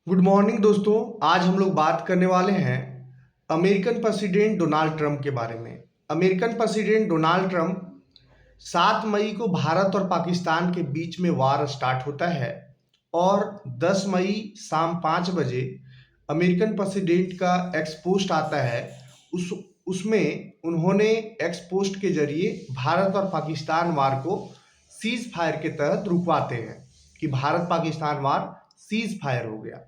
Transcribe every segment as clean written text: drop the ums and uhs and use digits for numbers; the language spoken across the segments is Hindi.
गुड मॉर्निंग दोस्तों। आज हम लोग बात करने वाले हैं अमेरिकन प्रेसिडेंट डोनाल्ड ट्रंप के बारे में। अमेरिकन प्रेसिडेंट डोनाल्ड ट्रंप 7 मई को भारत और पाकिस्तान के बीच में वार स्टार्ट होता है और 10 मई शाम 5 बजे अमेरिकन प्रेसिडेंट का एक्स पोस्ट आता है। उसमें उन्होंने एक्स पोस्ट के जरिए भारत और पाकिस्तान वार को सीज फायर के तहत रुकवाते हैं कि भारत पाकिस्तान वार सीज फायर हो गया।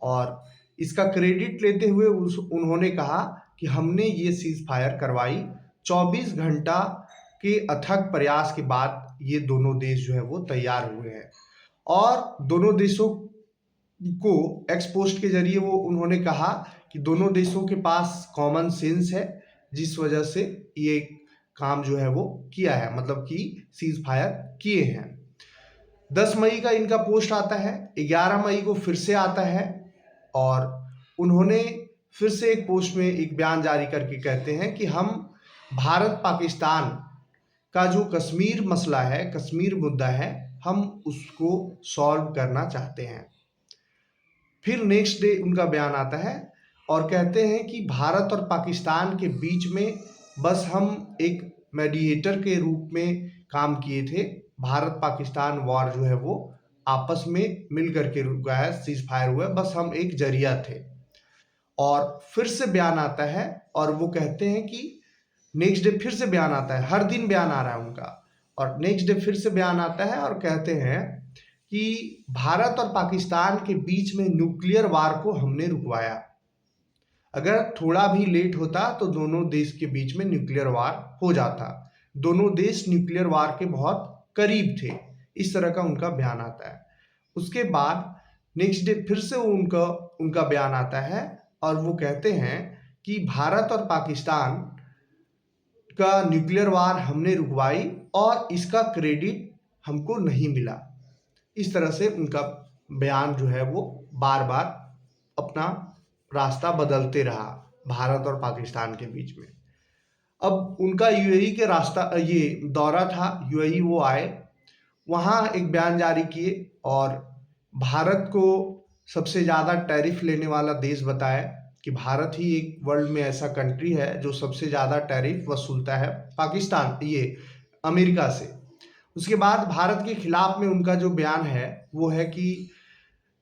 और इसका क्रेडिट लेते हुए उन्होंने कहा कि हमने ये सीज फायर करवाई 24 घंटा के अथक प्रयास के बाद ये दोनों देश जो है वो तैयार हुए हैं। और दोनों देशों को एक्स पोस्ट के जरिए वो उन्होंने कहा कि दोनों देशों के पास कॉमन सेंस है, जिस वजह से ये काम जो है वो किया है, मतलब कि सीज फायर किए हैं। 10 मई का इनका पोस्ट आता है, 11 मई को फिर से आता है और उन्होंने फिर से एक पोस्ट में एक बयान जारी करके कहते हैं कि हम भारत पाकिस्तान का जो कश्मीर मसला है, कश्मीर मुद्दा है, हम उसको सॉल्व करना चाहते हैं। फिर नेक्स्ट डे उनका बयान आता है और कहते हैं कि भारत और पाकिस्तान के बीच में बस हम एक मेडिएटर के रूप में काम किए थे। भारत पाकिस्तान वॉर जो है वो आपस में मिल करके रुका है, सीज फायर हुआ है, बस हम एक जरिया थे। और फिर से बयान आता है और वो कहते हैं कि नेक्स्ट डे फिर से बयान आता है, हर दिन बयान आ रहा है उनका, और नेक्स्ट डे फिर से बयान आता है और कहते हैं कि भारत और पाकिस्तान के बीच में न्यूक्लियर वार को हमने रुकवाया। अगर थोड़ा भी लेट होता तो दोनों देश के बीच में न्यूक्लियर वार हो जाता। दोनों देश न्यूक्लियर वार के बहुत करीब थे। इस तरह का उनका बयान आता है। उसके बाद नेक्स्ट डे फिर से उनका बयान आता है और वो कहते हैं कि भारत और पाकिस्तान का न्यूक्लियर वार हमने रुकवाई और इसका क्रेडिट हमको नहीं मिला। इस तरह से उनका बयान जो है वो बार बार अपना रास्ता बदलते रहा भारत और पाकिस्तान के बीच में। अब उनका यूएई के रास्ता ये दौरा था, यूएई वो आए, वहाँ एक बयान जारी किए और भारत को सबसे ज़्यादा टैरिफ लेने वाला देश बताया कि भारत ही एक वर्ल्ड में ऐसा कंट्री है जो सबसे ज़्यादा टैरिफ वसूलता है पाकिस्तान ये अमेरिका से। उसके बाद भारत के खिलाफ में उनका जो बयान है वो है कि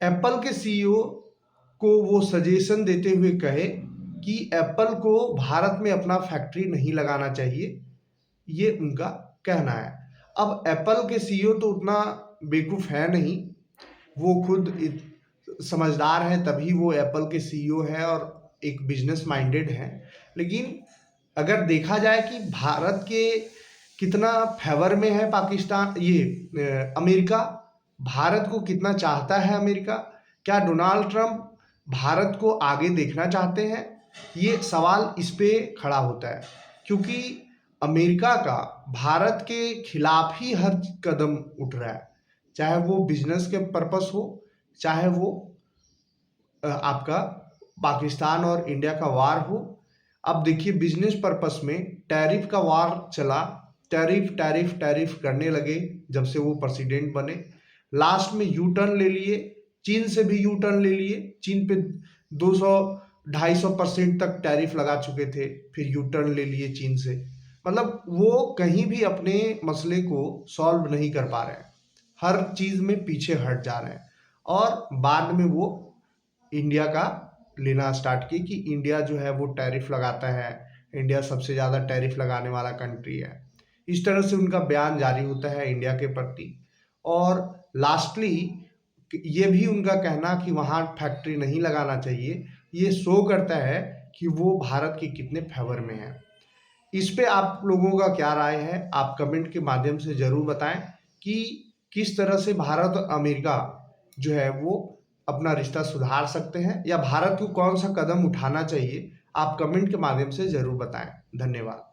एप्पल के सीईओ को वो सजेशन देते हुए कहे कि एप्पल को भारत में अपना फैक्ट्री नहीं लगाना चाहिए, ये उनका कहना है। अब एप्पल के सीईओ तो उतना बेवकूफ़ है नहीं, वो खुद समझदार हैं, तभी वो एप्पल के सीईओ हैं और एक बिजनेस माइंडेड हैं। लेकिन अगर देखा जाए कि भारत के कितना फेवर में है पाकिस्तान, ये अमेरिका, भारत को कितना चाहता है अमेरिका, क्या डोनाल्ड ट्रंप भारत को आगे देखना चाहते हैं, ये सवाल इस पे खड़ा होता है। क्योंकि अमेरिका का भारत के खिलाफ ही हर कदम उठ रहा है, चाहे वो बिजनेस के पर्पस हो, चाहे वो आपका पाकिस्तान और इंडिया का वार हो। अब देखिए बिजनेस पर्पस में टैरिफ का वार चला, टैरिफ टैरिफ टैरिफ करने लगे जब से वो प्रेसिडेंट बने। लास्ट में यू टर्न ले लिए, चीन से भी यू टर्न ले लिए, चीन पे 200-250% तक टैरिफ लगा चुके थे, फिर यू टर्न ले लिए चीन से। मतलब वो कहीं भी अपने मसले को सॉल्व नहीं कर पा रहे हैं, हर चीज़ में पीछे हट जा रहे हैं। और बाद में वो इंडिया का लेना स्टार्ट की कि इंडिया जो है वो टैरिफ लगाता है, इंडिया सबसे ज़्यादा टैरिफ लगाने वाला कंट्री है। इस तरह से उनका बयान जारी होता है इंडिया के प्रति। और लास्टली ये भी उनका कहना कि वहाँ फैक्ट्री नहीं लगाना चाहिए, ये शो करता है कि वो भारत के कितने फेवर में है। इस पे आप लोगों का क्या राय है, आप कमेंट के माध्यम से ज़रूर बताएं कि किस तरह से भारत और अमेरिका जो है वो अपना रिश्ता सुधार सकते हैं या भारत को कौन सा कदम उठाना चाहिए। आप कमेंट के माध्यम से ज़रूर बताएं। धन्यवाद।